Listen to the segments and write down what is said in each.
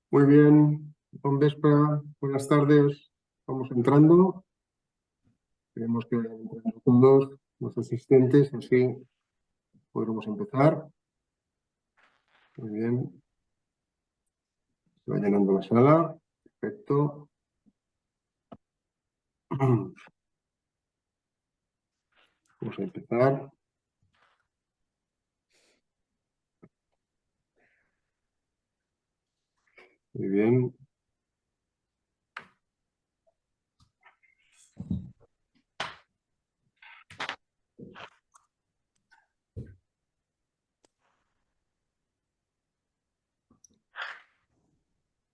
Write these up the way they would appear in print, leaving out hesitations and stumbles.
Muy bien, con Vespa, buenas tardes. Vamos entrando. Queremos que vayan entrando todos los asistentes, así podremos empezar. Muy bien. Se va llenando la sala. Perfecto. Vamos a empezar. Muy bien.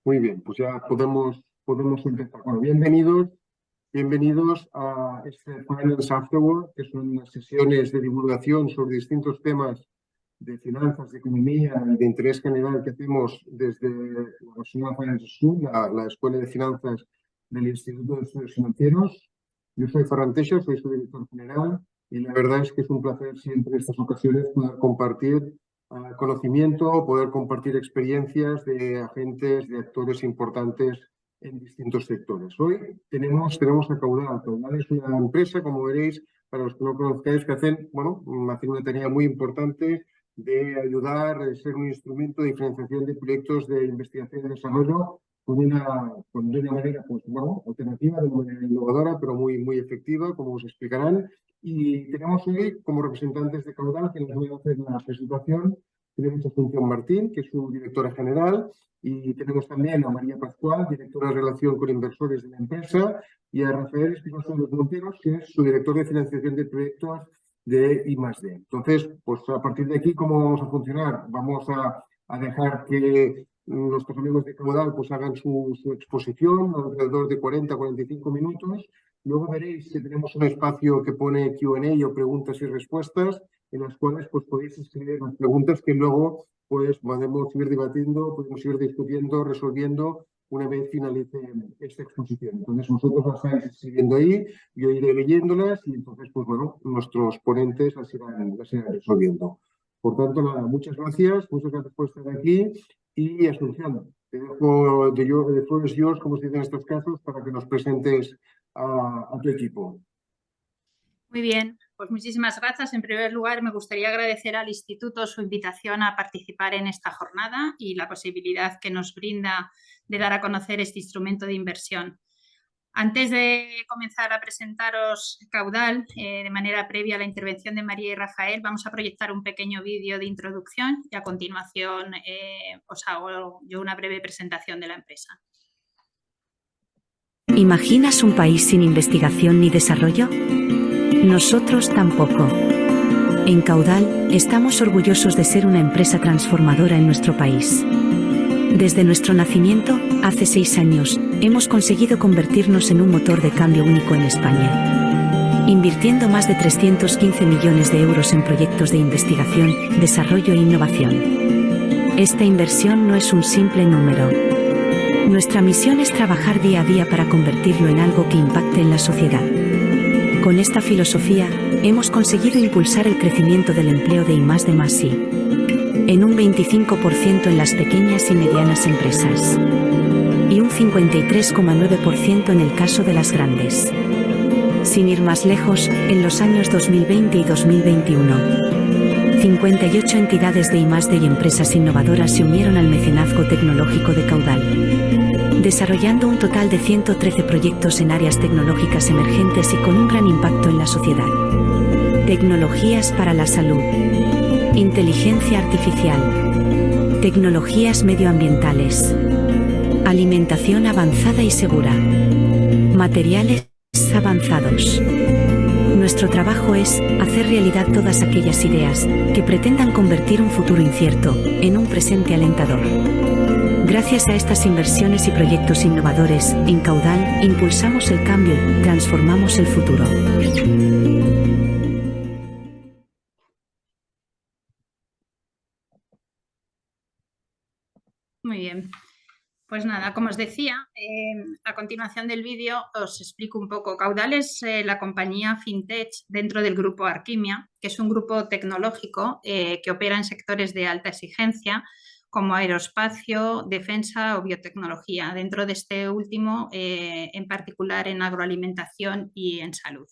Muy bien, pues ya podemos empezar. Bueno, bienvenidos a este Finance Afterward, que son las sesiones de divulgación sobre distintos temas de finanzas, de economía y de interés general que hacemos desde la Barcelona Finance School, la Escuela de Finanzas del Instituto de Estudios Financieros. Yo soy Ferran Teixas, soy su director general y la verdad es que es un placer siempre en estas ocasiones poder compartir conocimiento, poder compartir experiencias de agentes, de actores importantes en distintos sectores. Hoy tenemos a Caudal. Caudal es una empresa, como veréis, para los que no conozcáis, que hacen una tarea muy importante de ayudar, de ser un instrumento de diferenciación de proyectos de investigación y desarrollo con una manera, alternativa, de una manera innovadora, pero muy efectiva, como os explicarán. Y tenemos hoy como representantes de Caudal que nos van a hacer la presentación. Tenemos a Asunción Martín, que es su directora general, y tenemos también a María Pascual, directora de Relación con Inversores de la empresa, y a Rafael Espinosa de los Monteros, que es su director de Financiación de Proyectos de I+D. Entonces, pues a partir de aquí, ¿cómo vamos a funcionar? Vamos a dejar que nuestros amigos de Caudal pues hagan su exposición, alrededor de 40-45 minutos. Luego veréis que tenemos un espacio que pone Q&A o preguntas y respuestas, en las cuales pues podéis escribir las preguntas que luego pues podemos ir debatiendo, podemos ir discutiendo, resolviendo una vez finalice esta exposición. Entonces vosotros las estáis escribiendo ahí, yo iré leyéndolas y entonces pues bueno, nuestros ponentes las irán resolviendo. Por tanto, nada, muchas gracias por estar aquí y Asunción, te dejo de floor is yours, como se dice en estos casos, para que nos presentes a tu equipo. Muy bien, pues muchísimas gracias. En primer lugar, me gustaría agradecer al Instituto su invitación a participar en esta jornada y la posibilidad que nos brinda de dar a conocer este instrumento de inversión. Antes de comenzar a presentaros Caudal, de manera previa a la intervención de María y Rafael, vamos a proyectar un pequeño vídeo de introducción y a continuación os hago yo una breve presentación de la empresa. ¿Imaginas un país sin investigación ni desarrollo? Nosotros tampoco. En Caudal, estamos orgullosos de ser una empresa transformadora en nuestro país. Desde nuestro nacimiento, hace 6 años, hemos conseguido convertirnos en un motor de cambio único en España, invirtiendo más de 315 millones de euros en proyectos de investigación, desarrollo e innovación. Esta inversión no es un simple número. Nuestra misión es trabajar día a día para convertirlo en algo que impacte en la sociedad. Con esta filosofía, hemos conseguido impulsar el crecimiento del empleo de I+D+I, en un 25% en las pequeñas y medianas empresas, y un 53,9% en el caso de las grandes. Sin ir más lejos, en los años 2020 y 2021, 58 entidades de I+D y empresas innovadoras se unieron al mecenazgo tecnológico de Caudal, desarrollando un total de 113 proyectos en áreas tecnológicas emergentes y con un gran impacto en la sociedad. Tecnologías para la salud, inteligencia artificial, tecnologías medioambientales, alimentación avanzada y segura, materiales avanzados. Nuestro trabajo es hacer realidad todas aquellas ideas que pretendan convertir un futuro incierto en un presente alentador. Gracias a estas inversiones y proyectos innovadores, en Caudal, impulsamos el cambio y transformamos el futuro. Muy bien. Pues nada, como os decía, a continuación del vídeo os explico un poco. Caudal es la compañía FinTech dentro del grupo Arquimia, que es un grupo tecnológico que opera en sectores de alta exigencia, como aeroespacio, defensa o biotecnología, dentro de este último, en particular en agroalimentación y en salud.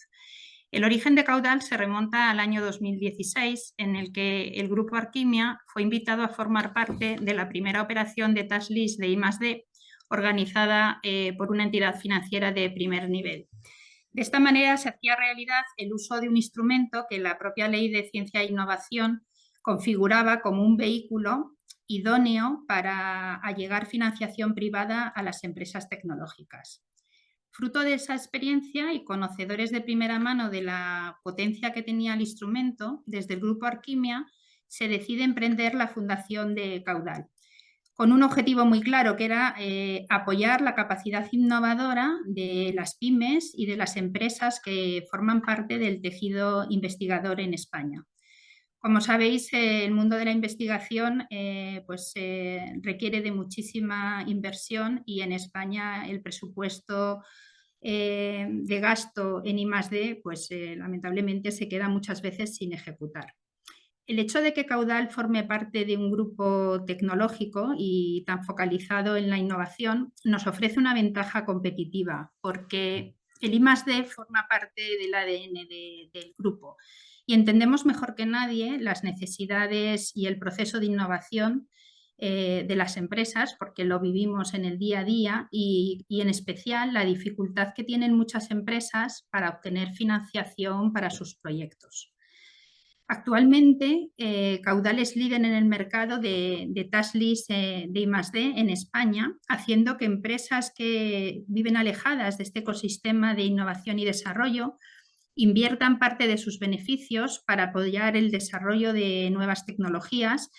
El origen de Caudal se remonta al año 2016, en el que el grupo Arquimia fue invitado a formar parte de la primera operación de task list de I+D organizada por una entidad financiera de primer nivel. De esta manera se hacía realidad el uso de un instrumento que la propia Ley de Ciencia e Innovación configuraba como un vehículo idóneo para allegar financiación privada a las empresas tecnológicas. Fruto de esa experiencia y conocedores de primera mano de la potencia que tenía el instrumento, desde el grupo Arquimia se decide emprender la fundación de Caudal, con un objetivo muy claro, que era apoyar la capacidad innovadora de las pymes y de las empresas que forman parte del tejido investigador en España. Como sabéis, el mundo de la investigación requiere de muchísima inversión y en España el presupuesto de gasto en I+D lamentablemente se queda muchas veces sin ejecutar. El hecho de que Caudal forme parte de un grupo tecnológico y tan focalizado en la innovación nos ofrece una ventaja competitiva, porque el I+D forma parte del ADN del grupo y entendemos mejor que nadie las necesidades y el proceso de innovación de las empresas, porque lo vivimos en el día a día y en especial la dificultad que tienen muchas empresas para obtener financiación para sus proyectos. Actualmente, Caudal es líder en el mercado de task list de I+D en España, haciendo que empresas que viven alejadas de este ecosistema de innovación y desarrollo inviertan parte de sus beneficios para apoyar el desarrollo de nuevas tecnologías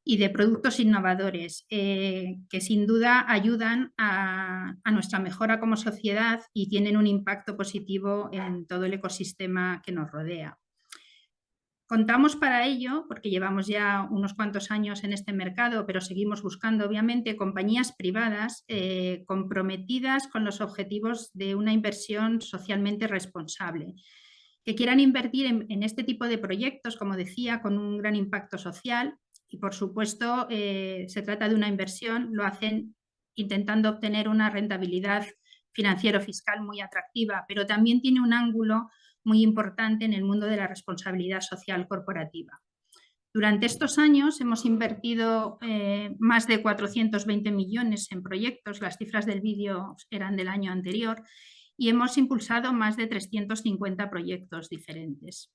y de productos innovadores que sin duda ayudan a nuestra mejora como sociedad y tienen un impacto positivo en todo el ecosistema que nos rodea. Contamos para ello, porque llevamos ya unos cuantos años en este mercado, pero seguimos buscando obviamente compañías privadas comprometidas con los objetivos de una inversión socialmente responsable, que quieran invertir en este tipo de proyectos, como decía, con un gran impacto social y por supuesto se trata de una inversión, lo hacen intentando obtener una rentabilidad financiero-fiscal muy atractiva, pero también tiene un ángulo muy importante en el mundo de la responsabilidad social corporativa. Durante estos años hemos invertido más de 420 millones en proyectos, las cifras del vídeo eran del año anterior, y hemos impulsado más de 350 proyectos diferentes.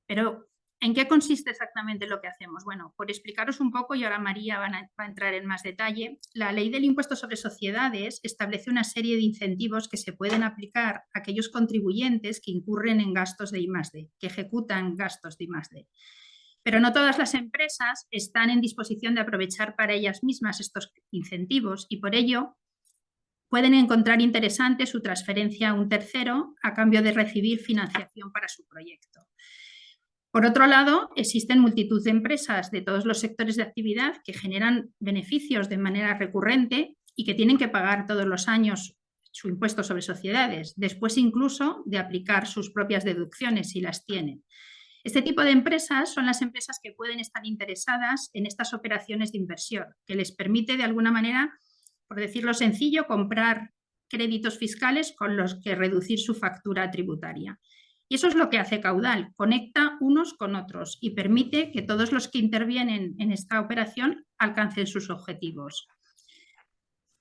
Pero, ¿en qué consiste exactamente lo que hacemos? Bueno, por explicaros un poco, y ahora María va a entrar en más detalle, la Ley del Impuesto sobre Sociedades establece una serie de incentivos que se pueden aplicar a aquellos contribuyentes que incurren en gastos de I+D, que ejecutan gastos de I+D. Pero no todas las empresas están en disposición de aprovechar para ellas mismas estos incentivos y por ello pueden encontrar interesante su transferencia a un tercero a cambio de recibir financiación para su proyecto. Por otro lado, existen multitud de empresas de todos los sectores de actividad que generan beneficios de manera recurrente y que tienen que pagar todos los años su impuesto sobre sociedades, después incluso de aplicar sus propias deducciones si las tienen. Este tipo de empresas son las empresas que pueden estar interesadas en estas operaciones de inversión, que les permite de alguna manera, por decirlo sencillo, comprar créditos fiscales con los que reducir su factura tributaria. Y eso es lo que hace Caudal, conecta unos con otros y permite que todos los que intervienen en esta operación alcancen sus objetivos.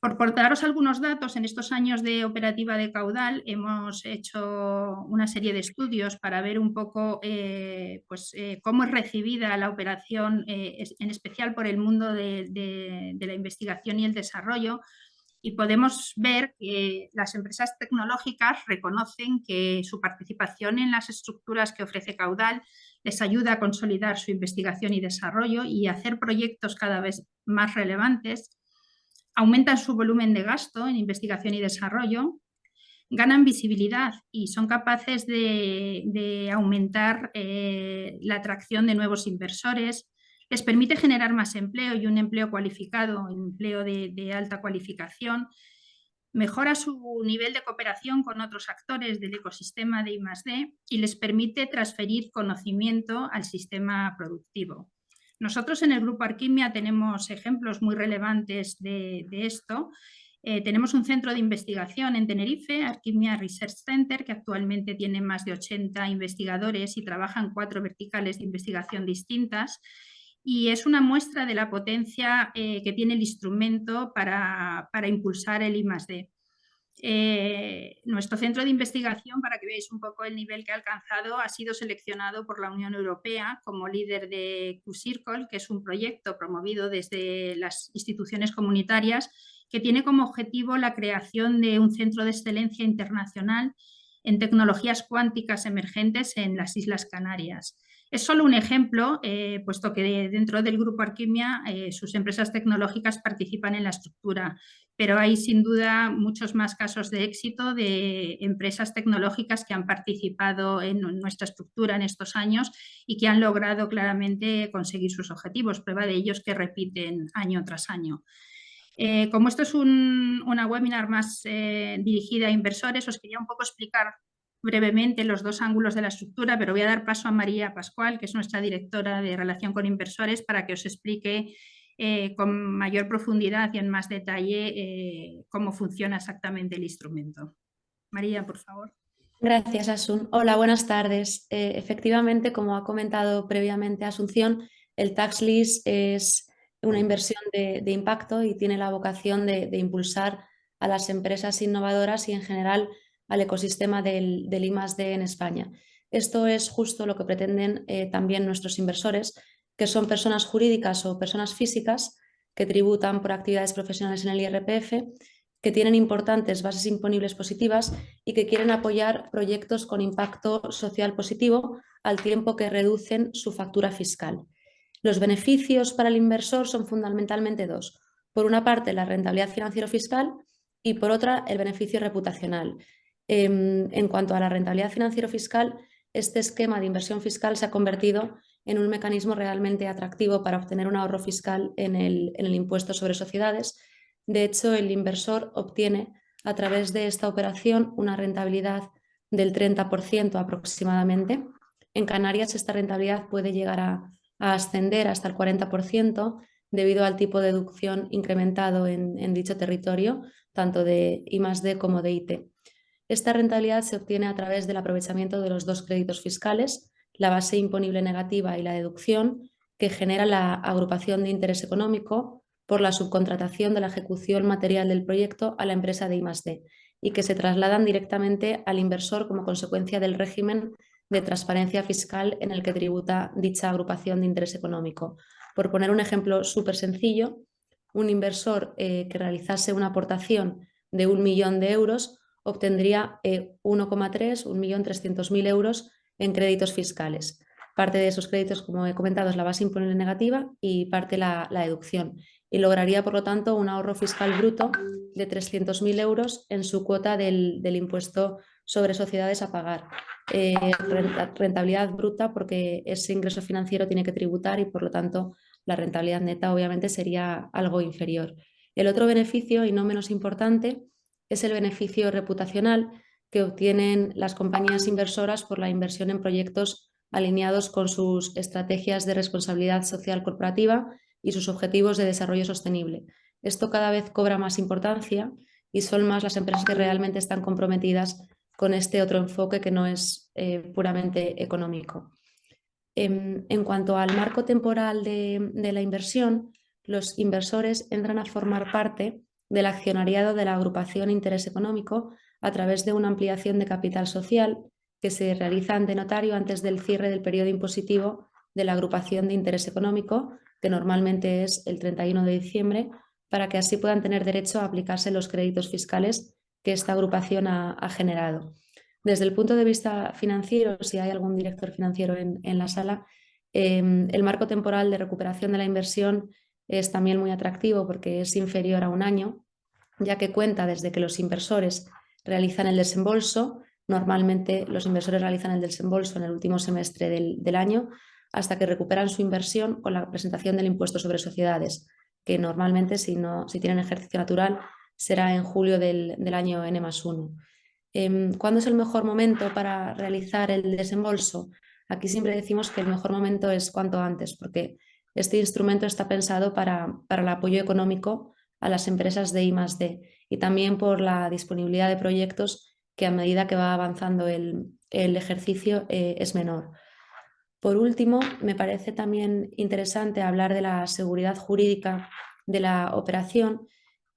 Por daros algunos datos, en estos años de operativa de Caudal hemos hecho una serie de estudios para ver un poco cómo es recibida la operación, en especial por el mundo de la investigación y el desarrollo, y podemos ver que las empresas tecnológicas reconocen que su participación en las estructuras que ofrece Caudal les ayuda a consolidar su investigación y desarrollo y a hacer proyectos cada vez más relevantes, aumentan su volumen de gasto en investigación y desarrollo, ganan visibilidad y son capaces de aumentar la atracción de nuevos inversores, les permite generar más empleo y un empleo cualificado, empleo de alta cualificación, mejora su nivel de cooperación con otros actores del ecosistema de I+D y les permite transferir conocimiento al sistema productivo. Nosotros en el Grupo Arquimia tenemos ejemplos muy relevantes de esto. Tenemos un centro de investigación en Tenerife, Arquimia Research Center, que actualmente tiene más de 80 investigadores y trabaja en 4 verticales de investigación distintas. Y es una muestra de la potencia que tiene el instrumento para impulsar el I+D. Nuestro centro de investigación, para que veáis un poco el nivel que ha alcanzado, ha sido seleccionado por la Unión Europea como líder de Q-Circle, que es un proyecto promovido desde las instituciones comunitarias que tiene como objetivo la creación de un centro de excelencia internacional en tecnologías cuánticas emergentes en las Islas Canarias. Es solo un ejemplo, puesto que dentro del Grupo Arquimia sus empresas tecnológicas participan en la estructura, pero hay sin duda muchos más casos de éxito de empresas tecnológicas que han participado en nuestra estructura en estos años y que han logrado claramente conseguir sus objetivos. Prueba de ello es que repiten año tras año. Como esto es una webinar más dirigida a inversores, os quería un poco explicar brevemente los 2 ángulos de la estructura, pero voy a dar paso a María Pascual, que es nuestra directora de Relación con Inversores, para que os explique con mayor profundidad y en más detalle cómo funciona exactamente el instrumento. María, por favor. Gracias, Asun. Hola, buenas tardes. Efectivamente, como ha comentado previamente Asunción, el Tax Lease es una inversión de impacto y tiene la vocación de impulsar a las empresas innovadoras y en general al ecosistema del I+D en España. Esto es justo lo que pretenden también nuestros inversores, que son personas jurídicas o personas físicas que tributan por actividades profesionales en el IRPF, que tienen importantes bases imponibles positivas y que quieren apoyar proyectos con impacto social positivo al tiempo que reducen su factura fiscal. Los beneficios para el inversor son fundamentalmente 2. Por una parte, la rentabilidad financiero-fiscal y por otra, el beneficio reputacional. En cuanto a la rentabilidad financiero-fiscal, este esquema de inversión fiscal se ha convertido en un mecanismo realmente atractivo para obtener un ahorro fiscal en el impuesto sobre sociedades. De hecho, el inversor obtiene a través de esta operación una rentabilidad del 30% aproximadamente. En Canarias esta rentabilidad puede llegar a ascender hasta el 40% debido al tipo de deducción incrementado en dicho territorio, tanto de I+D como de IT. Esta rentabilidad se obtiene a través del aprovechamiento de los 2 créditos fiscales, la base imponible negativa y la deducción, que genera la agrupación de interés económico por la subcontratación de la ejecución material del proyecto a la empresa de I+D y que se trasladan directamente al inversor como consecuencia del régimen de transparencia fiscal en el que tributa dicha agrupación de interés económico. Por poner un ejemplo súper sencillo, un inversor que realizase una aportación de 1 millón de euros obtendría 1,300.000 euros en créditos fiscales. Parte de esos créditos, como he comentado, es la base imponible negativa y parte la deducción. Y lograría, por lo tanto, un ahorro fiscal bruto de 300.000 euros en su cuota del impuesto sobre sociedades a pagar. Rentabilidad bruta porque ese ingreso financiero tiene que tributar y, por lo tanto, la rentabilidad neta obviamente sería algo inferior. El otro beneficio, y no menos importante, es el beneficio reputacional que obtienen las compañías inversoras por la inversión en proyectos alineados con sus estrategias de responsabilidad social corporativa y sus objetivos de desarrollo sostenible. Esto cada vez cobra más importancia y son más las empresas que realmente están comprometidas con este otro enfoque que no es puramente económico. En cuanto al marco temporal de la inversión, los inversores entran a formar parte del accionariado de la agrupación Interés Económico a través de una ampliación de capital social que se realiza ante notario antes del cierre del periodo impositivo de la agrupación de Interés Económico, que normalmente es el 31 de diciembre, para que así puedan tener derecho a aplicarse los créditos fiscales que esta agrupación ha generado. Desde el punto de vista financiero, si hay algún director financiero en la sala, el marco temporal de recuperación de la inversión es también muy atractivo porque es inferior a 1 año, ya que cuenta desde que los inversores realizan el desembolso. Normalmente los inversores realizan el desembolso en el último semestre del año hasta que recuperan su inversión con la presentación del impuesto sobre sociedades, que normalmente si tienen ejercicio natural será en julio del año N+1. ¿Cuándo es el mejor momento para realizar el desembolso? Aquí siempre decimos que el mejor momento es cuanto antes, porque Este instrumento está pensado para el apoyo económico a las empresas de I+D y también por la disponibilidad de proyectos que a medida que va avanzando el ejercicio es menor. Por último, me parece también interesante hablar de la seguridad jurídica de la operación.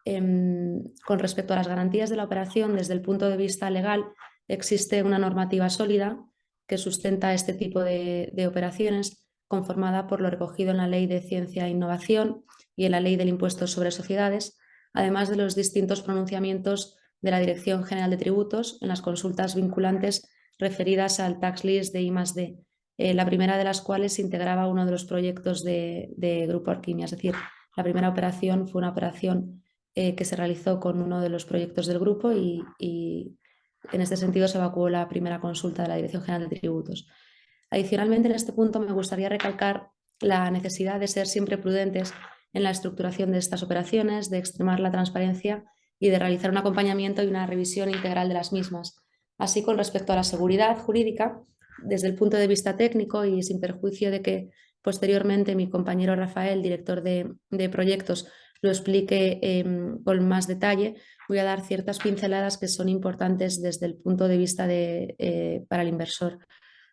Con respecto a las garantías de la operación, desde el punto de vista legal, existe una normativa sólida que sustenta este tipo de operaciones, conformada por lo recogido en la Ley de Ciencia e Innovación y en la Ley del Impuesto sobre Sociedades, además de los distintos pronunciamientos de la Dirección General de Tributos en las consultas vinculantes referidas al tax list de I+D, la primera de las cuales integraba uno de los proyectos de Grupo Arquimia. Es decir, la primera operación fue una operación que se realizó con uno de los proyectos del grupo y en este sentido se evacuó la primera consulta de la Dirección General de Tributos. Adicionalmente, en este punto me gustaría recalcar la necesidad de ser siempre prudentes en la estructuración de estas operaciones, de extremar la transparencia y de realizar un acompañamiento y una revisión integral de las mismas. Así, con respecto a la seguridad jurídica, desde el punto de vista técnico y sin perjuicio de que posteriormente mi compañero Rafael, director de proyectos, lo explique con más detalle, voy a dar ciertas pinceladas que son importantes desde el punto de vista para el inversor.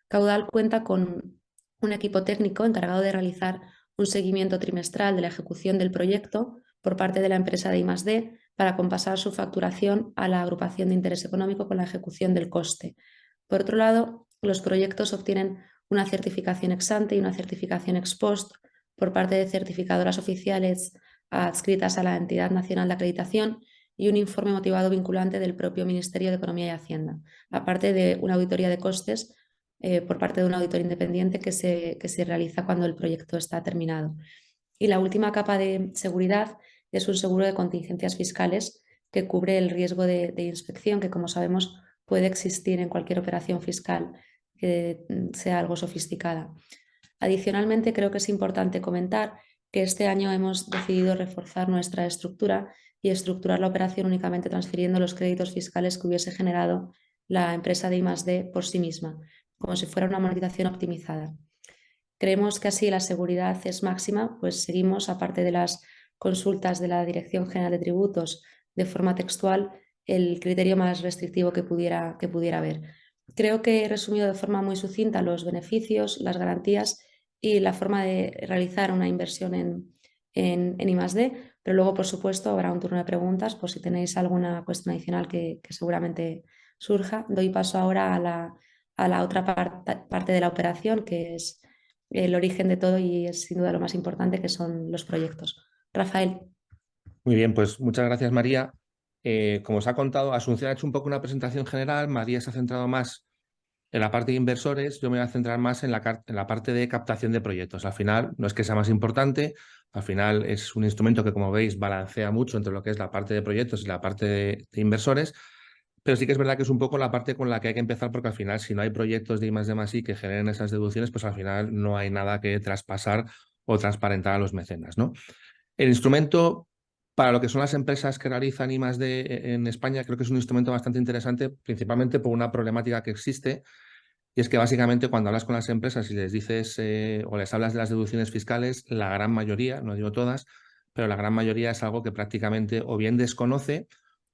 Caudal cuenta con un equipo técnico encargado de realizar un seguimiento trimestral de la ejecución del proyecto por parte de la empresa de I+D para compasar su facturación a la agrupación de interés económico con la ejecución del coste. Por otro lado, los proyectos obtienen una certificación ex ante y una certificación ex post por parte de certificadoras oficiales adscritas a la Entidad Nacional de Acreditación y un informe motivado vinculante del propio Ministerio de Economía y Hacienda, aparte de una auditoría de costes por parte de un auditor independiente que se realiza cuando el proyecto está terminado. Y la última capa de seguridad es un seguro de contingencias fiscales que cubre el riesgo de inspección que, como sabemos, puede existir en cualquier operación fiscal que sea algo sofisticada. Adicionalmente, creo que es importante comentar que este año hemos decidido reforzar nuestra estructura y estructurar la operación únicamente transfiriendo los créditos fiscales que hubiese generado la empresa de I+D por sí misma, como si fuera una monetización optimizada. Creemos que así la seguridad es máxima, pues seguimos, aparte de las consultas de la Dirección General de Tributos de forma textual, el criterio más restrictivo que pudiera haber. Creo que he resumido de forma muy sucinta los beneficios, las garantías y la forma de realizar una inversión en I+D, pero luego, por supuesto, habrá un turno de preguntas por si tenéis alguna cuestión adicional que seguramente surja. Doy paso ahora a la otra parte de la operación, que es el origen de todo y es sin duda lo más importante, que son los proyectos. Rafael. Muy bien, pues muchas gracias, María. Como os ha contado, Asunción ha hecho un poco una presentación general, María se ha centrado más en la parte de inversores, yo me voy a centrar más en la parte de captación de proyectos. Al final, no es que sea más importante, al final es un instrumento que, como veis, balancea mucho entre lo que es la parte de proyectos y la parte de inversores, pero sí que es verdad que es un poco la parte con la que hay que empezar, porque al final, si no hay proyectos de I+D+I que generen esas deducciones, pues al final no hay nada que traspasar o transparentar a los mecenas, ¿no? El instrumento, para lo que son las empresas que realizan I+D en España, creo que es un instrumento bastante interesante, principalmente por una problemática que existe, y es que básicamente cuando hablas con las empresas y les dices o les hablas de las deducciones fiscales, la gran mayoría, no digo todas, pero la gran mayoría es algo que prácticamente o bien desconoce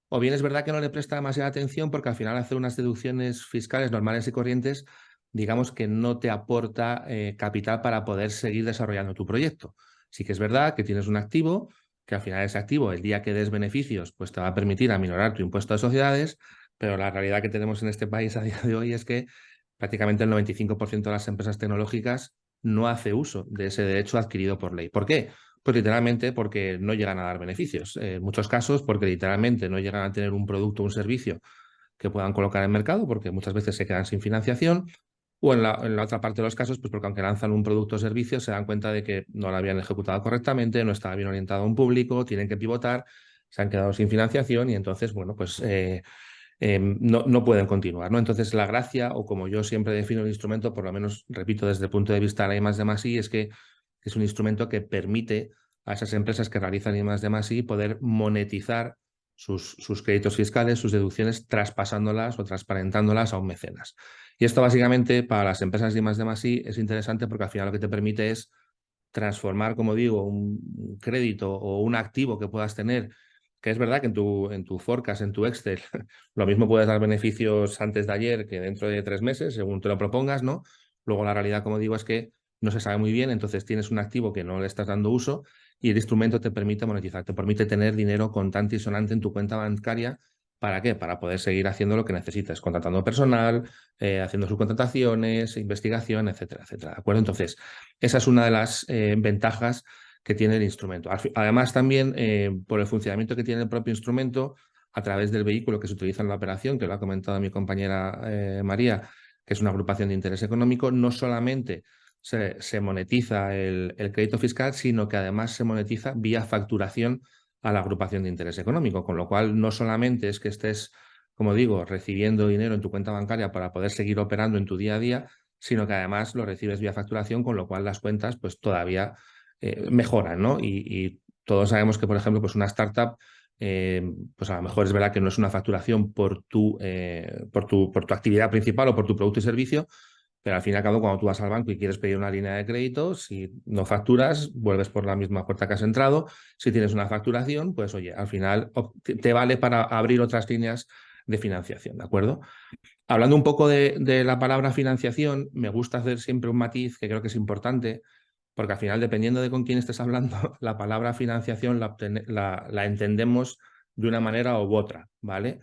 o bien es verdad que no le presta demasiada atención, porque al final hacer unas deducciones fiscales normales y corrientes, digamos que no te aporta capital para poder seguir desarrollando tu proyecto. Sí que es verdad que tienes un activo, que al final ese activo, el día que des beneficios, pues te va a permitir aminorar tu impuesto de sociedades, pero la realidad que tenemos en este país a día de hoy es que prácticamente el 95% de las empresas tecnológicas no hace uso de ese derecho adquirido por ley. ¿Por qué? Pues literalmente porque no llegan a dar beneficios. En muchos casos porque literalmente no llegan a tener un producto o un servicio que puedan colocar en mercado, porque muchas veces se quedan sin financiación, o en la otra parte de los casos, pues porque aunque lanzan un producto o servicio, se dan cuenta de que no lo habían ejecutado correctamente, no estaba bien orientado a un público, tienen que pivotar, se han quedado sin financiación y entonces, bueno, pues no pueden continuar, ¿no? Entonces, la gracia, o como yo siempre defino el instrumento, por lo menos, repito, desde el punto de vista de la I+D+I, es que es un instrumento que permite a esas empresas que realizan I+D+I poder monetizar sus créditos fiscales, sus deducciones, traspasándolas o transparentándolas a un mecenas. Y esto básicamente para las empresas de I+D+I es interesante porque al final lo que te permite es transformar, como digo, un crédito o un activo que puedas tener, que es verdad que en tu forecast, en tu Excel, lo mismo puedes dar beneficios antes de ayer que dentro de 3 meses, según te lo propongas, ¿no? Luego la realidad, como digo, es que no se sabe muy bien, entonces tienes un activo que no le estás dando uso y el instrumento te permite monetizar, te permite tener dinero contante y sonante en tu cuenta bancaria. ¿Para qué? Para poder seguir haciendo lo que necesites, contratando personal, haciendo subcontrataciones, investigación, etcétera, etcétera. ¿De acuerdo? Entonces, esa es una de las ventajas que tiene el instrumento. Además, también por el funcionamiento que tiene el propio instrumento, a través del vehículo que se utiliza en la operación, que lo ha comentado mi compañera María, que es una agrupación de interés económico, no solamente se monetiza el crédito fiscal, sino que además se monetiza vía facturación a la agrupación de interés económico, con lo cual no solamente es que estés, como digo, recibiendo dinero en tu cuenta bancaria para poder seguir operando en tu día a día, sino que además lo recibes vía facturación, con lo cual las cuentas pues todavía mejoran, ¿no? Y todos sabemos que, por ejemplo, pues una startup, pues a lo mejor es verdad que no es una facturación por tu actividad principal o por tu producto y servicio, pero al fin y al cabo, cuando tú vas al banco y quieres pedir una línea de crédito, si no facturas, vuelves por la misma puerta que has entrado. Si tienes una facturación, pues oye, al final te vale para abrir otras líneas de financiación, ¿de acuerdo? Hablando un poco de la palabra financiación, me gusta hacer siempre un matiz que creo que es importante, porque al final, dependiendo de con quién estés hablando, la palabra financiación la entendemos de una manera u otra, ¿vale?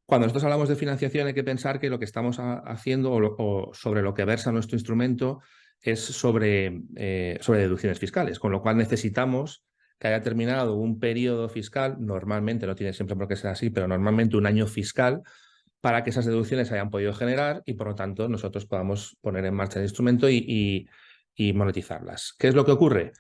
Cuando nosotros hablamos de financiación hay que pensar que lo que estamos haciendo o sobre lo que versa nuestro instrumento es sobre deducciones fiscales, con lo cual necesitamos que haya terminado un periodo fiscal, normalmente, no tiene siempre por qué ser así, pero normalmente un año fiscal, para que esas deducciones se hayan podido generar y por lo tanto nosotros podamos poner en marcha el instrumento y monetizarlas. ¿Qué es lo que ocurre?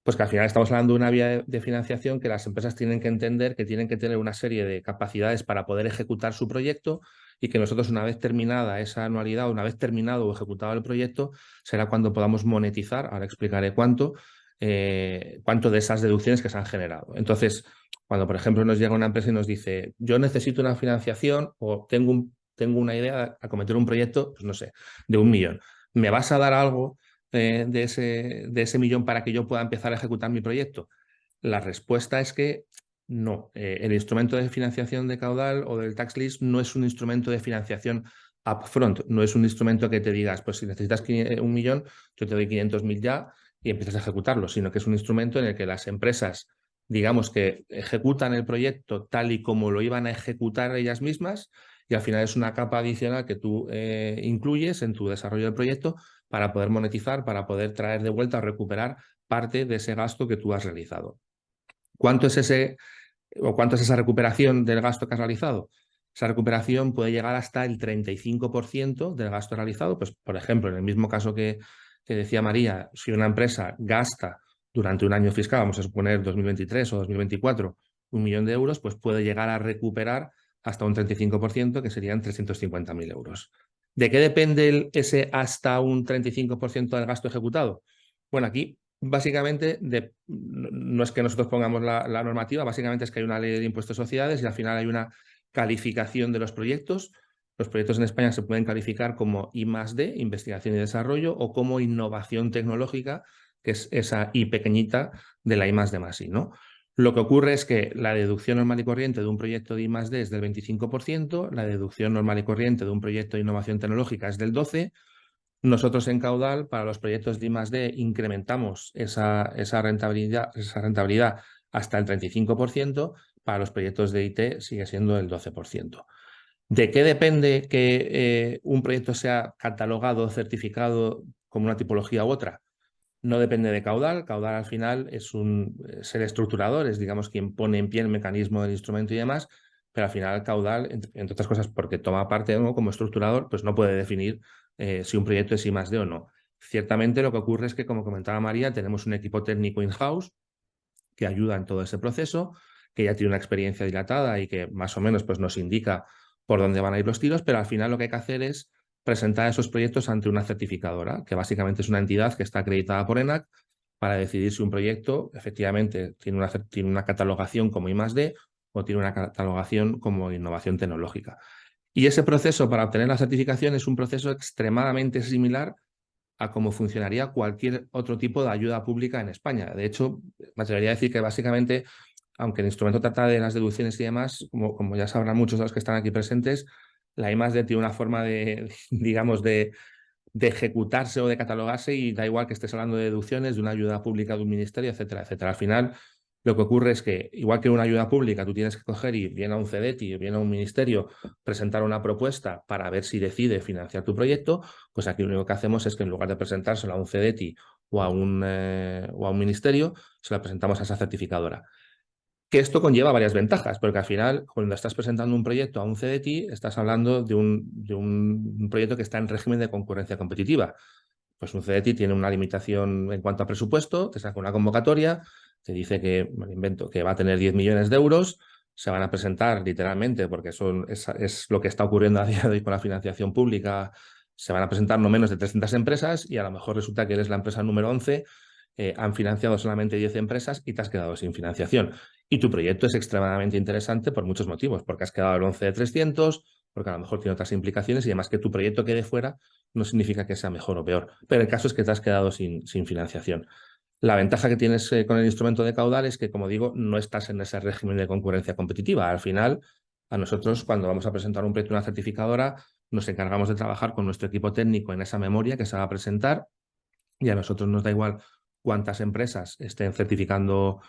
Pues que al final estamos hablando de una vía de financiación que las empresas tienen que entender que tienen que tener una serie de capacidades para poder ejecutar su proyecto y que nosotros, una vez terminada esa anualidad, una vez terminado o ejecutado el proyecto, será cuando podamos monetizar, ahora explicaré cuánto de esas deducciones que se han generado. Entonces, cuando por ejemplo nos llega una empresa y nos dice, yo necesito una financiación o tengo una idea de acometer un proyecto, pues no sé, de 1 millón, ¿me vas a dar algo de ese millón para que yo pueda empezar a ejecutar mi proyecto? La respuesta es que no. El instrumento de financiación de caudal o del tax list no es un instrumento de financiación upfront, no es un instrumento que te digas, pues si necesitas 1 millón, yo te doy 500.000 ya y empiezas a ejecutarlo, sino que es un instrumento en el que las empresas, digamos que ejecutan el proyecto tal y como lo iban a ejecutar ellas mismas y al final es una capa adicional que tú incluyes en tu desarrollo del proyecto para poder monetizar, para poder traer de vuelta o recuperar parte de ese gasto que tú has realizado. ¿Cuánto es esa recuperación del gasto que has realizado? Esa recuperación puede llegar hasta el 35% del gasto realizado. Pues, por ejemplo, en el mismo caso que decía María, si una empresa gasta durante un año fiscal, vamos a suponer 2023 o 2024, 1 millón de euros, pues puede llegar a recuperar hasta un 35%, que serían 350.000 euros. ¿De qué depende ese hasta un 35% del gasto ejecutado? Bueno, aquí básicamente no es que nosotros pongamos la normativa, básicamente es que hay una ley de impuestos de sociedades y al final hay una calificación de los proyectos. Los proyectos en España se pueden calificar como I+D, investigación y desarrollo, o como innovación tecnológica, que es esa I pequeñita de la I+D+I, ¿no? Lo que ocurre es que la deducción normal y corriente de un proyecto de I+D es del 25%, la deducción normal y corriente de un proyecto de innovación tecnológica es del 12%. Nosotros en Caudal, para los proyectos de I+D, incrementamos esa rentabilidad hasta el 35%, para los proyectos de IT sigue siendo el 12%. ¿De qué depende que un proyecto sea catalogado o certificado como una tipología u otra? No depende de Caudal. Caudal al final es un ser estructurador, es digamos quien pone en pie el mecanismo del instrumento y demás, pero al final Caudal, entre otras cosas porque toma parte como estructurador, pues no puede definir si un proyecto es I+D o no. Ciertamente lo que ocurre es que, como comentaba María, tenemos un equipo técnico in-house que ayuda en todo ese proceso, que ya tiene una experiencia dilatada y que más o menos pues, nos indica por dónde van a ir los tiros, pero al final lo que hay que hacer es presentar esos proyectos ante una certificadora, que básicamente es una entidad que está acreditada por ENAC para decidir si un proyecto efectivamente tiene una catalogación como I+D o tiene una catalogación como innovación tecnológica. Y ese proceso para obtener la certificación es un proceso extremadamente similar a cómo funcionaría cualquier otro tipo de ayuda pública en España. De hecho, me atrevería a decir que básicamente, aunque el instrumento trata de las deducciones y demás, como ya sabrán muchos de los que están aquí presentes, la I+D tiene una forma de, digamos, de ejecutarse o de catalogarse, y da igual que estés hablando de deducciones, de una ayuda pública, de un ministerio, etcétera, etcétera. Al final, lo que ocurre es que, igual que una ayuda pública, tú tienes que coger y bien a un CEDETI, bien a un ministerio, presentar una propuesta para ver si decide financiar tu proyecto, pues aquí lo único que hacemos es que en lugar de presentárselo a un CEDETI o a un ministerio, se la presentamos a esa certificadora. Que esto conlleva varias ventajas, porque al final, cuando estás presentando un proyecto a un CEDETI, estás hablando de un proyecto que está en régimen de concurrencia competitiva. Pues un CEDETI tiene una limitación en cuanto a presupuesto, te saca una convocatoria, te dice que, me invento, que va a tener 10 millones de euros, se van a presentar literalmente, porque es lo que está ocurriendo a día de hoy con la financiación pública, se van a presentar no menos de 300 empresas y a lo mejor resulta que eres la empresa número 11, han financiado solamente 10 empresas y te has quedado sin financiación. Y tu proyecto es extremadamente interesante por muchos motivos, porque has quedado el 11 de 300, porque a lo mejor tiene otras implicaciones, y además que tu proyecto quede fuera no significa que sea mejor o peor. Pero el caso es que te has quedado sin financiación. La ventaja que tienes con el instrumento de caudal es que, como digo, no estás en ese régimen de concurrencia competitiva. Al final, a nosotros, cuando vamos a presentar un proyecto a una certificadora, nos encargamos de trabajar con nuestro equipo técnico en esa memoria que se va a presentar, y a nosotros nos da igual cuántas empresas estén certificando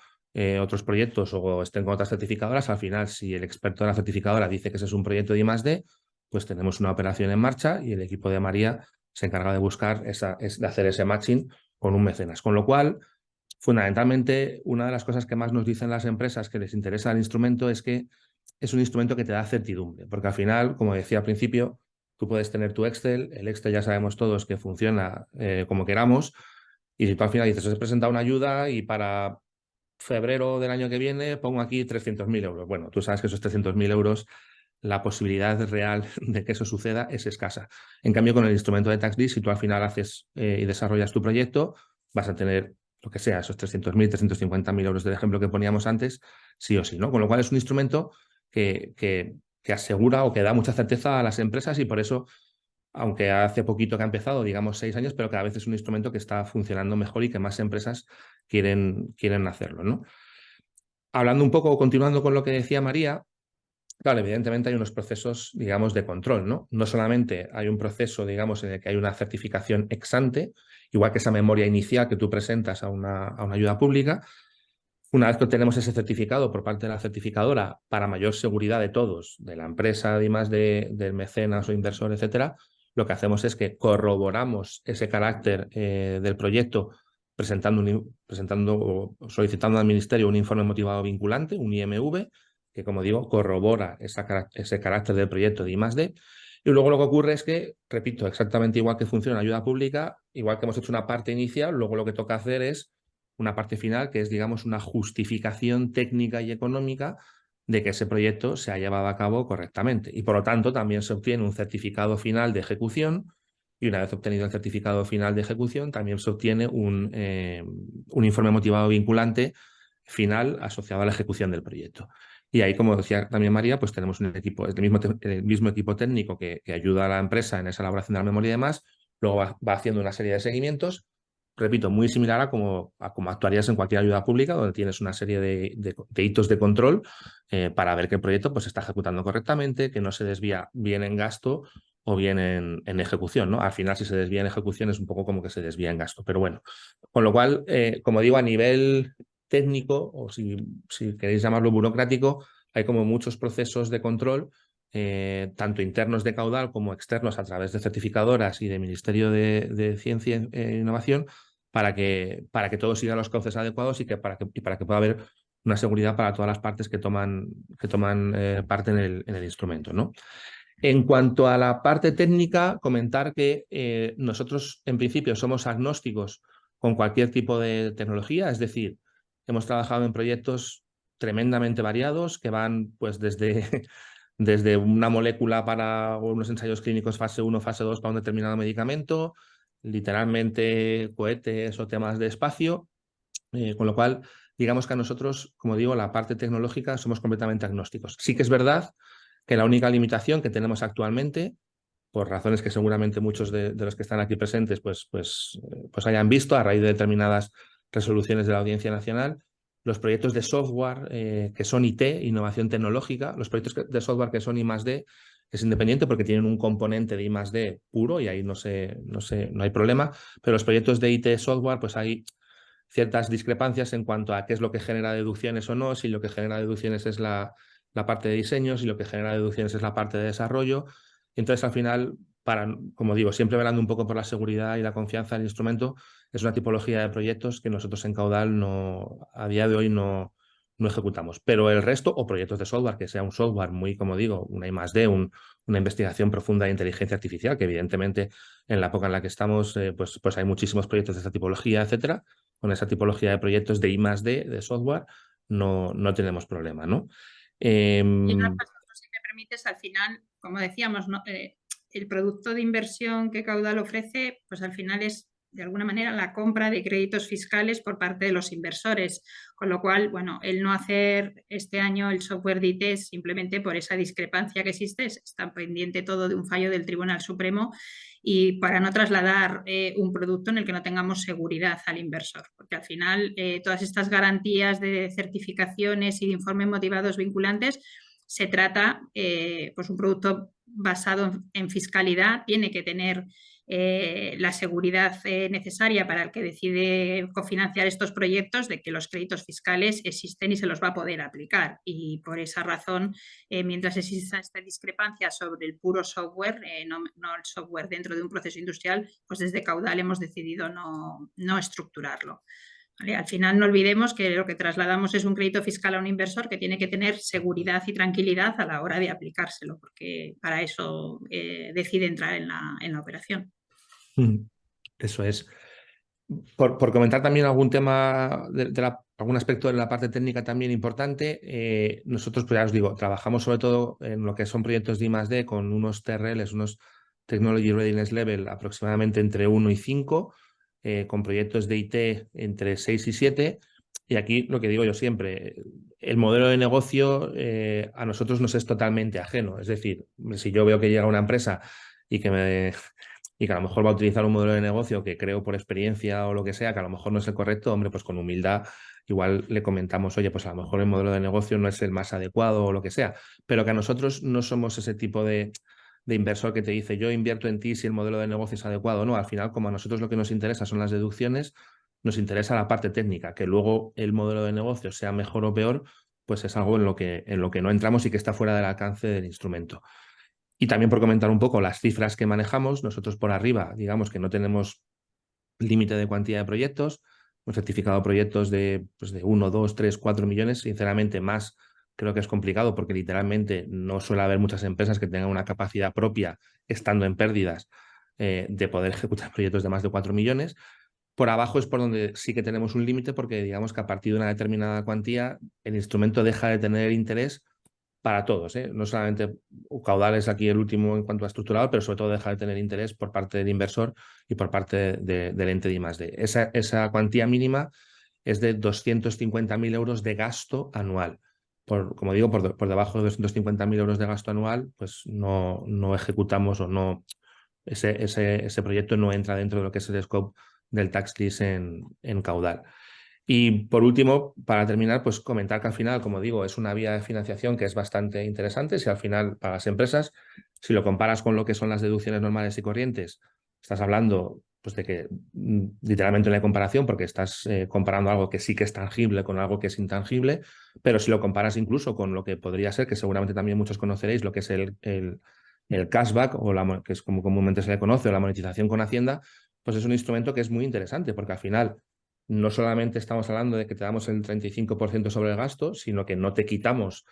otros proyectos o estén con otras certificadoras. Al final, si el experto de la certificadora dice que ese es un proyecto de I+D, pues tenemos una operación en marcha y el equipo de María se encarga de buscar, de hacer ese matching con un mecenas. Con lo cual, fundamentalmente, una de las cosas que más nos dicen las empresas que les interesa el instrumento es que es un instrumento que te da certidumbre, porque al final, como decía al principio, tú puedes tener tu Excel, el Excel ya sabemos todos que funciona como queramos, y si tú al final dices, os he presentado una ayuda y para febrero del año que viene pongo aquí 300.000 euros. Bueno, tú sabes que esos 300.000 euros, la posibilidad real de que eso suceda es escasa. En cambio, con el instrumento de Tax Lease, si tú al final haces y desarrollas tu proyecto, vas a tener lo que sea, esos 300.000, 350.000 euros del ejemplo que poníamos antes, sí o sí, ¿no? Con lo cual es un instrumento que asegura o que da mucha certeza a las empresas, y por eso, aunque hace poquito que ha empezado, digamos 6 años, pero cada vez es un instrumento que está funcionando mejor y que más empresas quieren hacerlo, ¿no? Hablando un poco, continuando con lo que decía María, claro, evidentemente hay unos procesos, digamos, de control, ¿no? No solamente hay un proceso, digamos, en el que hay una certificación ex ante, igual que esa memoria inicial que tú presentas a una ayuda pública. Una vez que obtenemos ese certificado por parte de la certificadora, para mayor seguridad de todos, de la empresa, además del mecenas o inversor, etcétera, lo que hacemos es que corroboramos ese carácter del proyecto presentando o solicitando al Ministerio un informe motivado vinculante, un IMV, que, como digo, corrobora ese carácter del proyecto de I+D. Y luego lo que ocurre es que, repito, exactamente igual que funciona la ayuda pública, igual que hemos hecho una parte inicial, luego lo que toca hacer es una parte final, que es, digamos, una justificación técnica y económica de que ese proyecto se ha llevado a cabo correctamente. Y por lo tanto también se obtiene un certificado final de ejecución, y una vez obtenido el certificado final de ejecución también se obtiene un informe motivado vinculante final asociado a la ejecución del proyecto. Y ahí, como decía también María, pues tenemos un equipo, el mismo equipo técnico que ayuda a la empresa en esa elaboración de la memoria y demás, luego va haciendo una serie de seguimientos, repito, muy similar a como actuarías en cualquier ayuda pública, donde tienes una serie de hitos de control para ver que el proyecto pues, se está ejecutando correctamente, que no se desvía bien en gasto o bien en ejecución, ¿no? Al final, si se desvía en ejecución, es un poco como que se desvía en gasto. Pero bueno, con lo cual, como digo, a nivel técnico, o si queréis llamarlo burocrático, hay como muchos procesos de control, tanto internos de caudal como externos a través de certificadoras y de Ministerio de Ciencia e Innovación, para que todo siga los cauces adecuados y para que pueda haber una seguridad para todas las partes que toman parte en el instrumento, ¿no? En cuanto a la parte técnica, comentar que nosotros en principio somos agnósticos con cualquier tipo de tecnología, es decir, hemos trabajado en proyectos tremendamente variados que van pues desde una molécula para unos ensayos clínicos fase 1, fase 2 para un determinado medicamento, literalmente cohetes o temas de espacio, con lo cual, digamos que a nosotros, como digo, la parte tecnológica somos completamente agnósticos. Sí que es verdad que la única limitación que tenemos actualmente por razones que seguramente muchos de los que están aquí presentes pues hayan visto a raíz de determinadas resoluciones de la Audiencia Nacional. Los proyectos de software que son IT, innovación tecnológica, los proyectos de software que son I+D, es independiente porque tienen un componente de I+D puro y ahí no hay problema, pero los proyectos de IT software pues hay ciertas discrepancias en cuanto a qué es lo que genera deducciones o no, si lo que genera deducciones es la parte de diseño, si lo que genera deducciones es la parte de desarrollo. Entonces, al final, como digo, siempre velando un poco por la seguridad y la confianza del instrumento, es una tipología de proyectos que nosotros en Caudal a día de hoy no ejecutamos. Pero el resto, o proyectos de software, que sea un software muy, como digo, una I+D, una investigación profunda de inteligencia artificial, que evidentemente en la época en la que estamos, pues hay muchísimos proyectos de esta tipología, etcétera. Con esa tipología de proyectos de I+D, de software, no tenemos problema, ¿no? Y Rafa, si me permites, al final, como decíamos, ¿no? El producto de inversión que Caudal ofrece, pues al final es de alguna manera la compra de créditos fiscales por parte de los inversores, con lo cual, bueno, el no hacer este año el software de IT simplemente por esa discrepancia que existe, está pendiente todo de un fallo del Tribunal Supremo y para no trasladar un producto en el que no tengamos seguridad al inversor, porque al final todas estas garantías de certificaciones y de informes motivados vinculantes se trata, pues un producto basado en fiscalidad tiene que tener la seguridad necesaria para el que decide cofinanciar estos proyectos de que los créditos fiscales existen y se los va a poder aplicar. Y por esa razón, mientras exista esta discrepancia sobre el puro software, no el software dentro de un proceso industrial, pues desde Caudal hemos decidido no estructurarlo. ¿Vale? Al final no olvidemos que lo que trasladamos es un crédito fiscal a un inversor que tiene que tener seguridad y tranquilidad a la hora de aplicárselo, porque para eso decide entrar en la operación. Eso es. Por comentar también algún tema, algún aspecto de la parte técnica también importante, nosotros, pues ya os digo, trabajamos sobre todo en lo que son proyectos de I+D con unos TRLs, unos Technology Readiness Level aproximadamente entre 1 y 5, con proyectos de IT entre 6 y 7. Y aquí lo que digo yo siempre, el modelo de negocio a nosotros nos es totalmente ajeno. Es decir, si yo veo que llega una empresa y que a lo mejor va a utilizar un modelo de negocio que creo por experiencia o lo que sea, que a lo mejor no es el correcto, hombre, pues con humildad igual le comentamos, oye, pues a lo mejor el modelo de negocio no es el más adecuado o lo que sea, pero que a nosotros no somos ese tipo de inversor que te dice, yo invierto en ti si el modelo de negocio es adecuado. No, al final, como a nosotros lo que nos interesa son las deducciones, nos interesa la parte técnica, que luego el modelo de negocio sea mejor o peor, pues es algo en lo que no entramos y que está fuera del alcance del instrumento. Y también por comentar un poco las cifras que manejamos, nosotros por arriba, digamos que no tenemos límite de cuantía de proyectos, hemos certificado proyectos de 1, 2, 3, 4 millones, sinceramente más creo que es complicado porque literalmente no suele haber muchas empresas que tengan una capacidad propia, estando en pérdidas, de poder ejecutar proyectos de más de 4 millones. Por abajo es por donde sí que tenemos un límite porque digamos que a partir de una determinada cuantía el instrumento deja de tener interés para todos, ¿eh? No solamente Caudal es aquí el último en cuanto a estructurado, pero sobre todo deja de tener interés por parte del inversor y por parte del ente de I+D. Esa cuantía mínima es de 250.000 euros de gasto anual. Como digo, por debajo de 250.000 euros de gasto anual, pues no ejecutamos o no, ese proyecto no entra dentro de lo que es el scope del tax list en Caudal. Y por último, para terminar, pues comentar que al final, como digo, es una vía de financiación que es bastante interesante. Si al final para las empresas, si lo comparas con lo que son las deducciones normales y corrientes, estás hablando pues de que literalmente no hay comparación porque estás comparando algo que sí que es tangible con algo que es intangible, pero si lo comparas incluso con lo que podría ser, que seguramente también muchos conoceréis, lo que es el cashback o que es como comúnmente se le conoce, o la monetización con Hacienda, pues es un instrumento que es muy interesante porque al final no solamente estamos hablando de que te damos el 35% sobre el gasto, sino que no te quitamos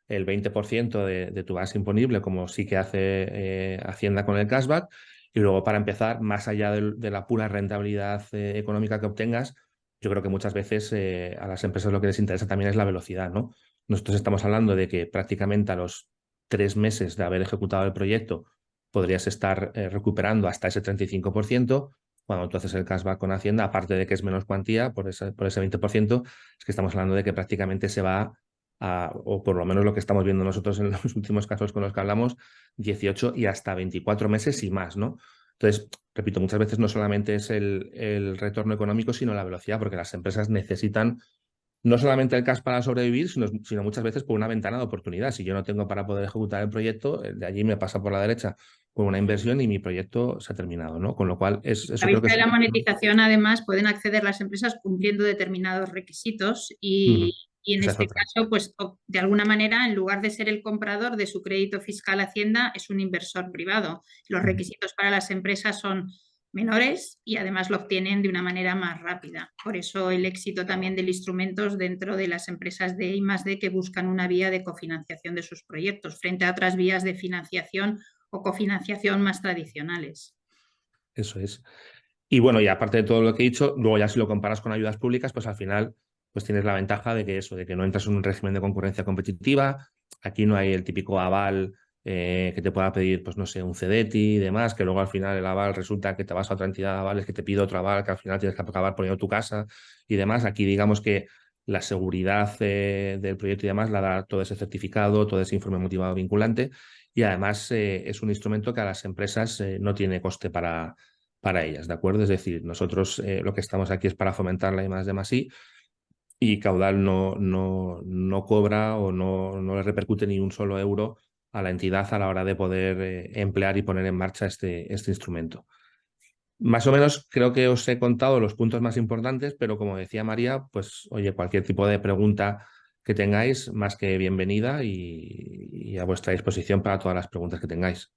el 20% de tu base imponible, como sí que hace Hacienda con el cashback. Y luego, para empezar, más allá de la pura rentabilidad económica que obtengas, yo creo que muchas veces a las empresas lo que les interesa también es la velocidad, ¿no? Nosotros estamos hablando de que prácticamente a los 3 meses de haber ejecutado el proyecto podrías estar recuperando hasta ese 35%. Cuando tú haces el cashback con Hacienda, aparte de que es menos cuantía por ese 20%, es que estamos hablando de que prácticamente se va o por lo menos lo que estamos viendo nosotros en los últimos casos con los que hablamos, 18 y hasta 24 meses y más, ¿no? Entonces, repito, muchas veces no solamente es el retorno económico, sino la velocidad, porque las empresas necesitan no solamente el cash para sobrevivir, sino muchas veces por una ventana de oportunidad. Si yo no tengo para poder ejecutar el proyecto, de allí me pasa por la derecha con una inversión y mi proyecto se ha terminado, ¿no? Con lo cual, eso A creo que vista es... de la monetización, además, pueden acceder las empresas cumpliendo determinados requisitos Ujú. y en Esa es este otra. caso, pues de alguna manera, en lugar de ser el comprador de su crédito fiscal Hacienda, es un inversor privado. Los Ujú. requisitos para las empresas son menores y además lo obtienen de una manera más rápida. Por eso el éxito también del instrumento dentro de las empresas de I+D que buscan una vía de cofinanciación de sus proyectos frente a otras vías de financiación o cofinanciación más tradicionales. Eso es. Y bueno, y aparte de todo lo que he dicho, luego ya si lo comparas con ayudas públicas, pues al final pues tienes la ventaja de que eso, de que no entras en un régimen de concurrencia competitiva. Aquí no hay el típico aval que te pueda pedir, pues no sé, un CEDETI y demás, que luego al final el aval resulta que te vas a otra entidad de avales que te pide otro aval, que al final tienes que acabar poniendo tu casa y demás. Aquí digamos que la seguridad del proyecto y demás la da todo ese certificado, todo ese informe motivado vinculante y además es un instrumento que a las empresas no tiene coste para ellas, ¿de acuerdo? Es decir, nosotros lo que estamos aquí es para fomentar la I+D+I y Caudal no cobra o no le repercute ni un solo euro a la entidad a la hora de poder emplear y poner en marcha este instrumento. Más o menos creo que os he contado los puntos más importantes, pero como decía María, pues oye, cualquier tipo de pregunta que tengáis, más que bienvenida y a vuestra disposición para todas las preguntas que tengáis.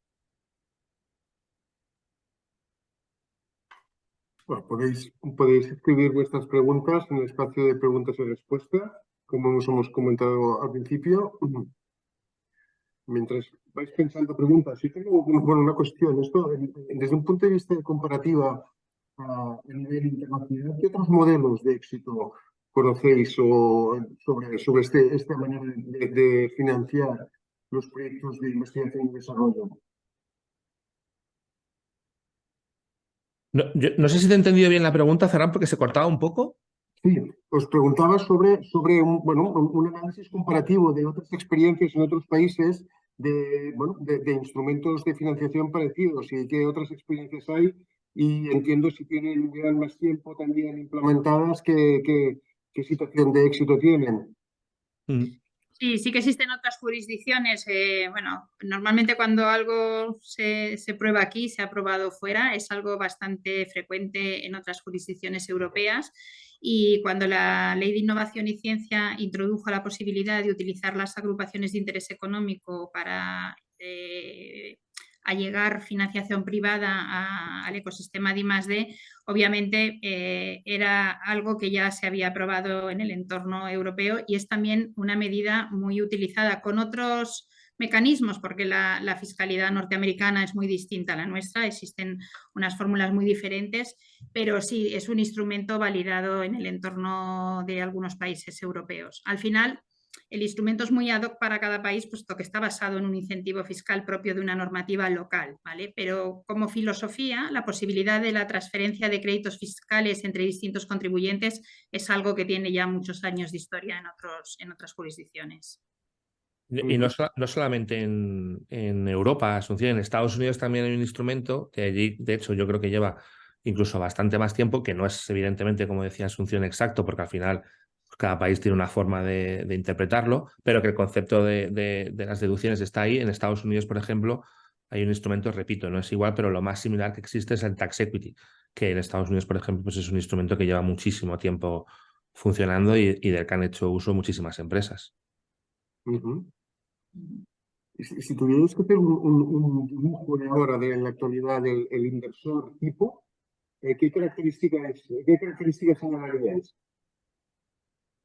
Bueno, podéis escribir vuestras preguntas en el espacio de preguntas y respuestas, como nos hemos comentado al principio. Mientras vais pensando preguntas, yo tengo bueno, una cuestión. Esto, desde un punto de vista de comparativa a nivel internacional, ¿qué otros modelos de éxito conocéis sobre esta manera de financiar los proyectos de investigación y desarrollo? No sé si te he entendido bien la pregunta, Ferran, porque se cortaba un poco. Sí, os preguntaba sobre un análisis comparativo de otras experiencias en otros países de instrumentos de financiación parecidos y qué otras experiencias hay y entiendo si llevan más tiempo también implementadas, qué situación de éxito tienen. Mm. Sí, sí que existen otras jurisdicciones. Bueno, normalmente cuando algo se prueba aquí, se ha probado fuera, es algo bastante frecuente en otras jurisdicciones europeas. Y cuando la Ley de Innovación y Ciencia introdujo la posibilidad de utilizar las agrupaciones de interés económico para allegar financiación privada al ecosistema de I+D, obviamente era algo que ya se había aprobado en el entorno europeo y es también una medida muy utilizada con otros mecanismos, porque la fiscalidad norteamericana es muy distinta a la nuestra, existen unas fórmulas muy diferentes, pero sí es un instrumento validado en el entorno de algunos países europeos. Al final, el instrumento es muy ad hoc para cada país, puesto que está basado en un incentivo fiscal propio de una normativa local, ¿vale? Pero como filosofía, la posibilidad de la transferencia de créditos fiscales entre distintos contribuyentes es algo que tiene ya muchos años de historia en otras jurisdicciones. Y no solamente en Europa, Asunción, en Estados Unidos también hay un instrumento que allí, de hecho, yo creo que lleva incluso bastante más tiempo, que no es evidentemente, como decía Asunción, exacto, porque al final cada país tiene una forma de interpretarlo, pero que el concepto de las deducciones está ahí. En Estados Unidos, por ejemplo, hay un instrumento, repito, no es igual, pero lo más similar que existe es el tax equity, que en Estados Unidos, por ejemplo, pues es un instrumento que lleva muchísimo tiempo funcionando y del que han hecho uso muchísimas empresas. Si tuvierais que hacer un dibujo de ahora, de la actualidad, del el inversor tipo, ¿qué características señalaríais?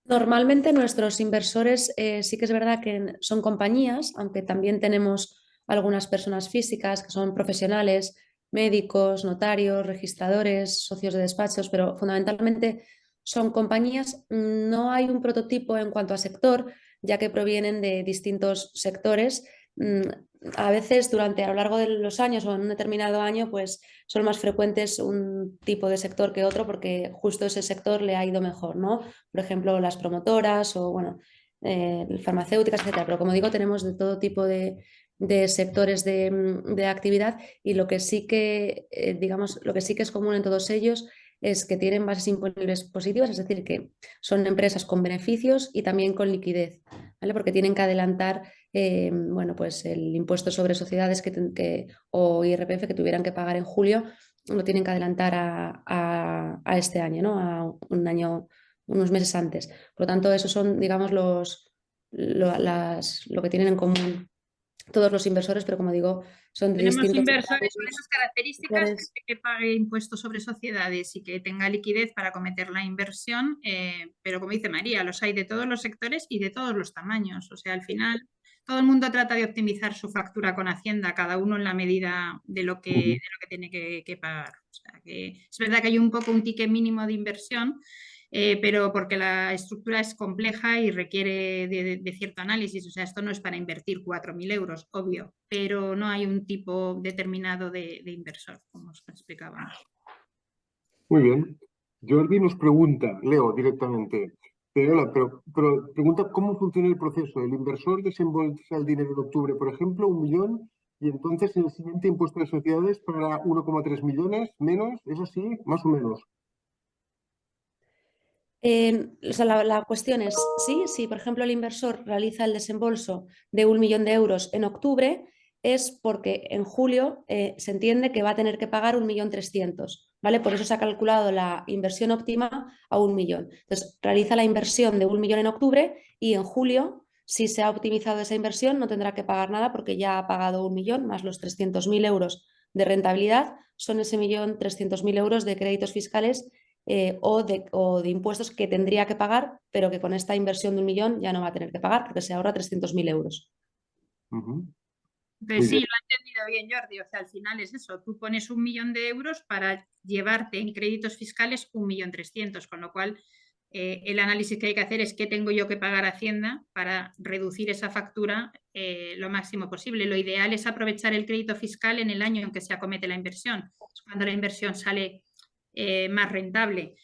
Normalmente nuestros inversores sí que es verdad que son compañías, aunque también tenemos algunas personas físicas que son profesionales, médicos, notarios, registradores, socios de despachos, pero fundamentalmente son compañías. No hay un prototipo en cuanto a sector, ya que provienen de distintos sectores. A veces a lo largo de los años o en un determinado año, pues son más frecuentes un tipo de sector que otro porque justo ese sector le ha ido mejor, ¿no? Por ejemplo, las promotoras o, bueno, farmacéuticas, etcétera. Pero como digo, tenemos de todo tipo de sectores de actividad y lo que sí que, digamos, lo que sí que es común en todos ellos es que tienen bases imponibles positivas, es decir, que son empresas con beneficios y también con liquidez, ¿vale? Porque tienen que adelantar bueno, pues el impuesto sobre sociedades o IRPF que tuvieran que pagar en julio, lo tienen que adelantar a este año, ¿no? A un año, unos meses antes. Por lo tanto, esos son, digamos, lo que tienen en común todos los inversores, pero como digo, son de Tenemos distintos inversores con esas características, sectores. que pague impuestos sobre sociedades y que tenga liquidez para cometer la inversión, pero como dice María, los hay de todos los sectores y de todos los tamaños. O sea, al final todo el mundo trata de optimizar su factura con Hacienda, cada uno en la medida de lo que tiene que pagar. O sea, que es verdad que hay un poco un ticket mínimo de inversión, pero porque la estructura es compleja y requiere de cierto análisis. O sea, esto no es para invertir 4.000 euros, obvio, pero no hay un tipo determinado de inversor, como os explicaba. Muy bien. Jordi nos pregunta, leo directamente, pero pregunta cómo funciona el proceso. El inversor desembolsa el dinero en octubre, por ejemplo, 1 millón, y entonces en el siguiente impuesto de sociedades pagará 1,3 millones menos, ¿es así? Más o menos. O sea, la cuestión es, sí, si por ejemplo el inversor realiza el desembolso de 1 millón de euros en octubre, es porque en julio se entiende que va a tener que pagar 1.300.000, ¿vale? Por eso se ha calculado la inversión óptima a 1 millón. Entonces, realiza la inversión de 1 millón en octubre y en julio, si se ha optimizado esa inversión, no tendrá que pagar nada porque ya ha pagado 1 millón más los 300.000 euros de rentabilidad, son ese 1.300.000 euros de créditos fiscales o de impuestos que tendría que pagar, pero que con esta inversión de 1 millón ya no va a tener que pagar porque se ahorra 300.000 euros. Entonces, sí, lo ha entendido bien, Jordi. O sea, al final es eso. Tú pones 1 millón de euros para llevarte en créditos fiscales 1.300.000, con lo cual el análisis que hay que hacer es qué tengo yo que pagar a Hacienda para reducir esa factura lo máximo posible. Lo ideal es aprovechar el crédito fiscal en el año en que se acomete la inversión, cuando la inversión sale más rentable.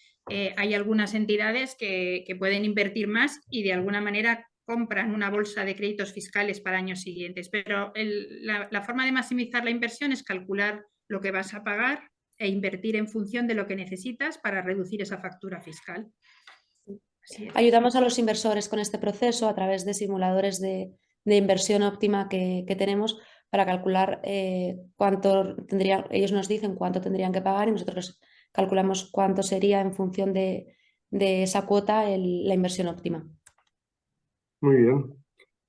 Hay algunas entidades que pueden invertir más y de alguna manera compran una bolsa de créditos fiscales para años siguientes, pero la forma de maximizar la inversión es calcular lo que vas a pagar e invertir en función de lo que necesitas para reducir esa factura fiscal. Ayudamos a los inversores con este proceso a través de simuladores de inversión óptima que tenemos para calcular cuánto tendrían, ellos nos dicen cuánto tendrían que pagar y nosotros calculamos cuánto sería en función de esa cuota la inversión óptima. Muy bien.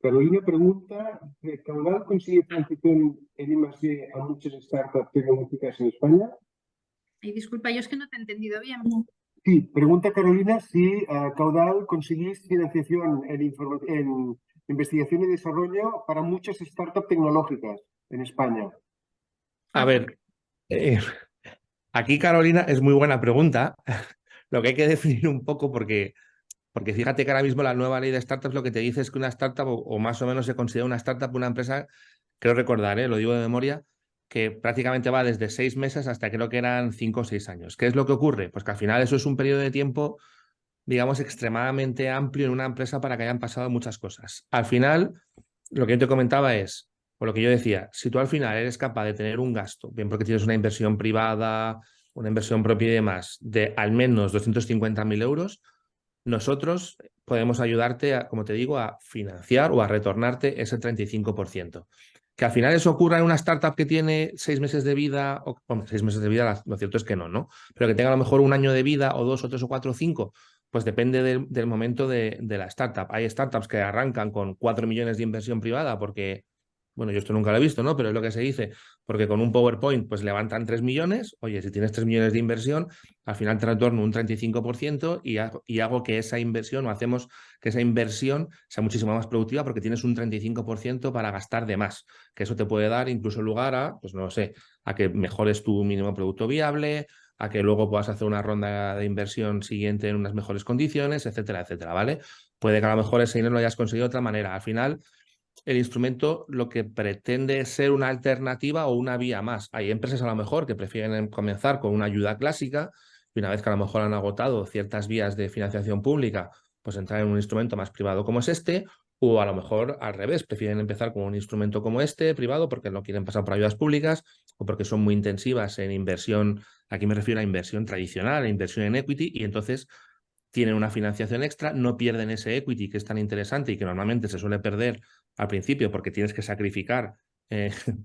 Carolina pregunta, ¿Caudal consigue financiación en I+D a muchas startups tecnológicas en España? Y disculpa, yo es que no te he entendido bien. Sí, pregunta Carolina si Caudal conseguís financiación en investigación y desarrollo para muchas startups tecnológicas en España. A ver, aquí Carolina es muy buena pregunta. Lo que hay que definir un poco porque fíjate que ahora mismo la nueva ley de startups lo que te dice es que una startup o más o menos se considera una startup una empresa, creo recordar, lo digo de memoria, que prácticamente va desde 6 meses hasta creo que eran 5 o 6 años. ¿Qué es lo que ocurre? Pues que al final eso es un periodo de tiempo, digamos, extremadamente amplio en una empresa para que hayan pasado muchas cosas. Al final, lo que yo te comentaba es, o lo que yo decía, si tú al final eres capaz de tener un gasto, bien porque tienes una inversión privada, una inversión propia y demás, de al menos 250.000 euros, nosotros podemos ayudarte, como te digo, a financiar o a retornarte ese 35%. Que al final eso ocurra en una startup que tiene 6 meses de vida, o 6 meses de vida, lo cierto es que no, pero que tenga a lo mejor 1 año de vida, o 2, o 3, o 4, o 5, pues depende del momento de la startup. Hay startups que arrancan con 4 millones de inversión privada porque, bueno, yo esto nunca lo he visto, ¿no? Pero es lo que se dice, porque con un PowerPoint pues levantan 3 millones, oye, si tienes 3 millones de inversión, al final te retorno un 35% y hago que esa inversión, o hacemos que esa inversión sea muchísimo más productiva porque tienes un 35% para gastar de más, que eso te puede dar incluso lugar a, pues no lo sé, a que mejores tu mínimo producto viable, a que luego puedas hacer una ronda de inversión siguiente en unas mejores condiciones, etcétera, etcétera, ¿vale? Puede que a lo mejor ese dinero lo hayas conseguido de otra manera. Al final, el instrumento lo que pretende es ser una alternativa o una vía más. Hay empresas a lo mejor que prefieren comenzar con una ayuda clásica y una vez que a lo mejor han agotado ciertas vías de financiación pública, pues entrar en un instrumento más privado como es este, o a lo mejor al revés, prefieren empezar con un instrumento como este, privado, porque no quieren pasar por ayudas públicas o porque son muy intensivas en inversión, aquí me refiero a inversión tradicional, a inversión en equity, y entonces tienen una financiación extra, no pierden ese equity que es tan interesante y que normalmente se suele perder al principio porque tienes que sacrificar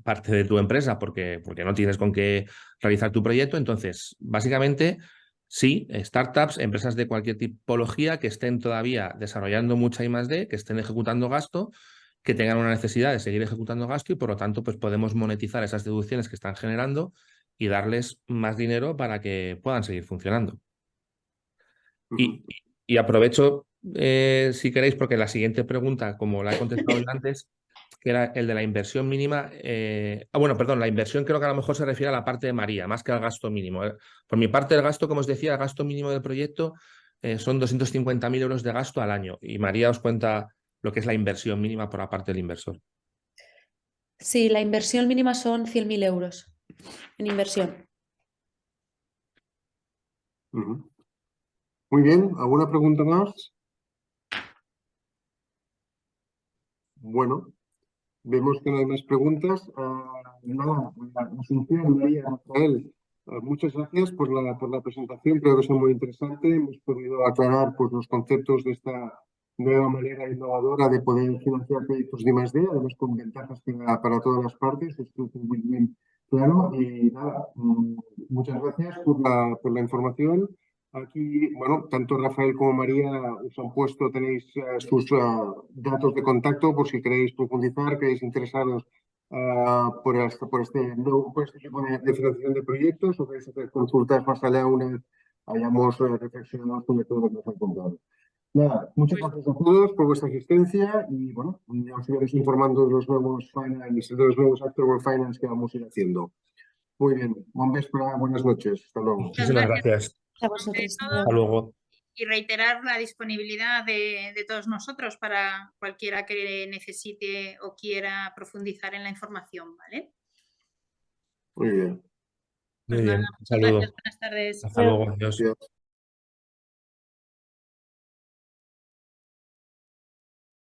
parte de tu empresa porque no tienes con qué realizar tu proyecto. Entonces, básicamente, sí, startups, empresas de cualquier tipología que estén todavía desarrollando mucha I+D, que estén ejecutando gasto, que tengan una necesidad de seguir ejecutando gasto y por lo tanto pues podemos monetizar esas deducciones que están generando y darles más dinero para que puedan seguir funcionando. Y aprovecho, si queréis, porque la siguiente pregunta, como la he contestado yo antes, que era el de la inversión mínima. Bueno, perdón, la inversión creo que a lo mejor se refiere a la parte de María, más que al gasto mínimo. Por mi parte, el gasto, como os decía, el gasto mínimo del proyecto son 250.000 euros de gasto al año. Y María os cuenta lo que es la inversión mínima por la parte del inversor. Sí, la inversión mínima son 100.000 euros en inversión. Muy bien, ¿alguna pregunta más? Bueno, vemos que no hay más preguntas. Nada, Asunción, María, Rafael, muchas gracias por la presentación. Creo que es muy interesante. Hemos podido aclarar pues, los conceptos de esta nueva manera innovadora de poder financiar proyectos de I+D, además con ventajas para todas las partes. Esto es muy bien claro. Y nada, muchas gracias por la información. Aquí, bueno, tanto Rafael como María os han puesto, tenéis sus datos de contacto por si queréis profundizar, queréis interesaros por este tipo de financiación de proyectos o queréis hacer consultas más allá una vez hayamos reflexionado sobre todo lo que nos han contado. Nada, muchas gracias a todos por vuestra asistencia y bueno, ya os iréis informando de los nuevos finance, de los nuevos Afterwork Finance que vamos a ir haciendo. Muy bien, buenas noches, hasta luego. Muchísimas gracias. A vosotros. Hasta luego. Y reiterar la disponibilidad de todos nosotros para cualquiera que necesite o quiera profundizar en la información, ¿vale? Muy bien. Muy bien, Nada, un saludo. gracias, buenas tardes. Hasta luego, adiós. Gracias.